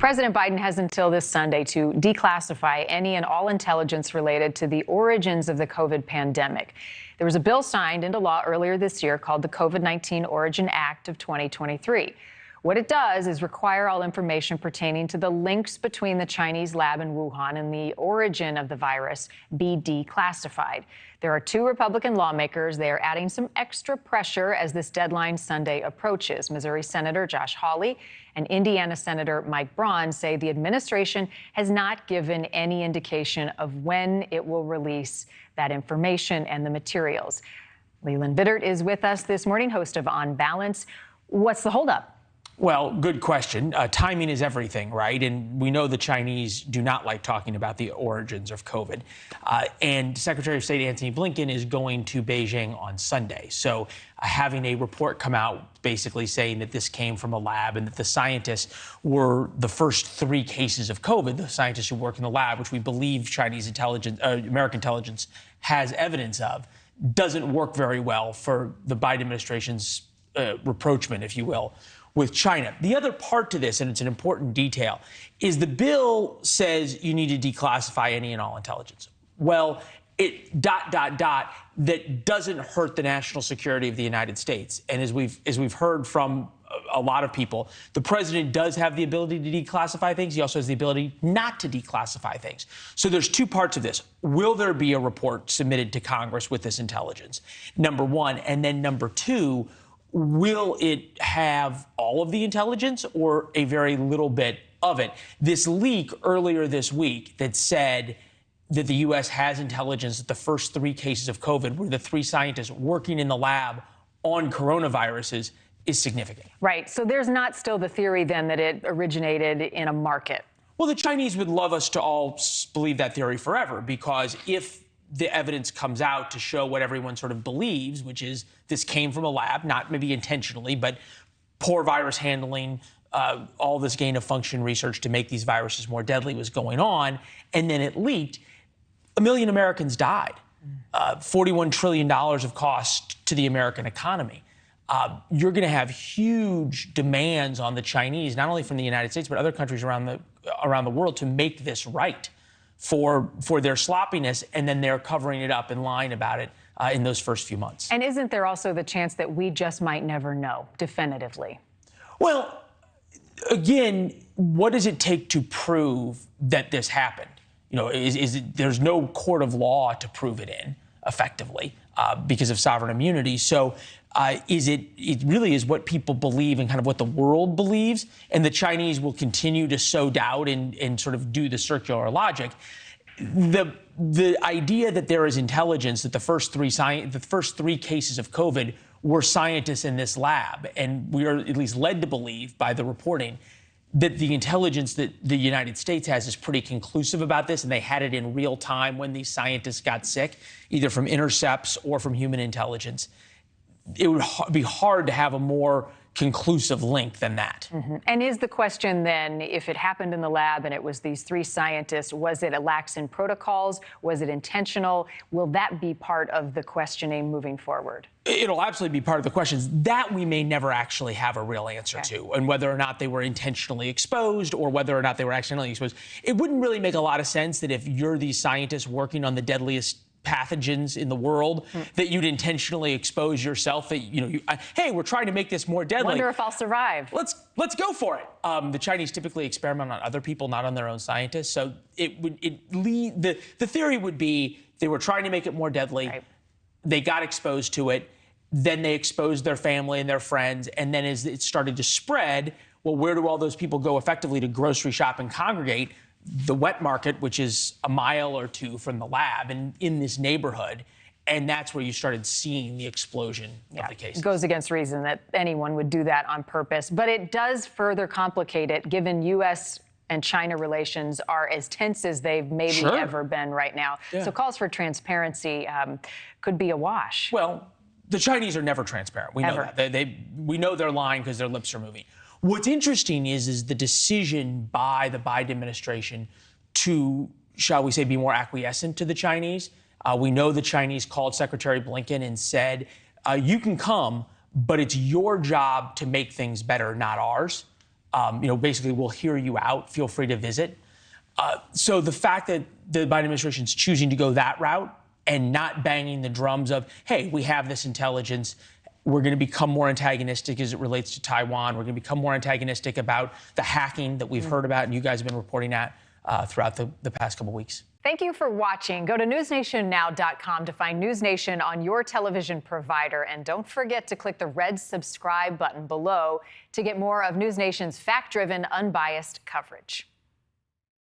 President Biden has until this Sunday to declassify any and all intelligence related to the origins of the COVID pandemic. There was a bill signed into law earlier this year called the COVID-19 Origin Act of 2023. What it does is require all information pertaining to the links between the Chinese lab in Wuhan and the origin of the virus be declassified. There are two Republican lawmakers. They are adding some extra pressure as this deadline Sunday approaches. Missouri Senator Josh Hawley and Indiana Senator Mike Braun say the administration has not given any indication of when it will release that information and the materials. Leland Vittert is with us this morning, host of On Balance. What's the holdup? Well, good question. Timing is everything, right? And we know the Chinese do not like talking about the origins of COVID. And Secretary of State Antony Blinken is going to Beijing on Sunday. So having a report come out basically saying that this came from a lab and that the scientists were the first 3 cases of COVID, the scientists who work in the lab, which we believe Chinese intelligence, American intelligence has evidence of, doesn't work very well for the Biden administration's rapprochement, if you will, with China. The other part to this, and it's an important detail, is the bill says you need to declassify any and all intelligence. Well, it ... that doesn't hurt the national security of the United States. And as we've heard from a lot of people, the president does have the ability to declassify things. He also has the ability not to declassify things. So there's 2 parts of this. Will there be a report submitted to Congress with this intelligence? Number 1. And then number 2, will it have all of the intelligence or a very little bit of it? This leak earlier this week that said that the U.S. has intelligence that the first 3 cases of COVID were the 3 scientists working in the lab on coronaviruses is significant. Right. So there's not still the theory then that it originated in a market. Well, the Chinese would love us to all believe that theory forever, because if the evidence comes out to show what everyone sort of believes, which is this came from a lab, not maybe intentionally, but poor virus handling, all this gain of function research to make these viruses more deadly was going on, and then it leaked, 1 million Americans died, $41 trillion of cost to the American economy. You're going to have huge demands on the Chinese, not only from the United States, but other countries around the world to make this right for their sloppiness, and then they're covering it up and lying about it in those first few months. And isn't there also the chance that we just might never know definitively? Well, again, what does it take to prove that this happened? You know, there's no court of law to prove it in effectively because of sovereign immunity. So it really is what people believe and kind of what the world believes. And the Chinese will continue to sow doubt and sort of do the circular logic. The idea that there is intelligence, that the first 3 cases of COVID were scientists in this lab, and we are at least led to believe by the reporting that the intelligence that the United States has is pretty conclusive about this, and they had it in real time when these scientists got sick, either from intercepts or from human intelligence. It would be hard to have a more conclusive link than that. Mm-hmm. And is the question then, if it happened in the lab and it was these 3 scientists, was it a lax in protocols? Was it intentional? Will that be part of the questioning moving forward? It'll absolutely be part of the questions. That we may never actually have a real answer to, and whether or not they were intentionally exposed or whether or not they were accidentally exposed. It wouldn't really make a lot of sense that if you're these scientists working on the deadliest pathogens in the world, that you'd intentionally expose yourself, that, you know, hey, we're trying to make this more deadly. Wonder if I'll survive. Let's go for it. The Chinese typically experiment on other people, not on their own scientists. So the theory would be they were trying to make it more deadly. Right. They got exposed to it. Then they exposed their family and their friends. And then as it started to spread, well, where do all those people go effectively to grocery shop and congregate? The wet market, which is a mile or 2 from the lab and in this neighborhood. And that's where you started seeing the explosion of the cases. It goes against reason that anyone would do that on purpose. But it does further complicate it, given U.S. and China relations are as tense as they've maybe ever been right now. Yeah. So calls for transparency could be a wash. Well, the Chinese are never transparent. We know that. We know they're lying because their lips are moving. What's interesting is the decision by the Biden administration to, shall we say, be more acquiescent to the Chinese. We know the Chinese called Secretary Blinken and said, you can come, but it's your job to make things better, not ours. Basically, we'll hear you out. Feel free to visit. So the fact that the Biden administration is choosing to go that route and not banging the drums of, hey, we have this intelligence, we're going to become more antagonistic as it relates to Taiwan, we're going to become more antagonistic about the hacking that we've heard about and you guys have been reporting at throughout the past couple weeks. Thank you for watching. Go to newsnationnow.com to find NewsNation on your television provider. And don't forget to click the red subscribe button below to get more of NewsNation's fact-driven, unbiased coverage.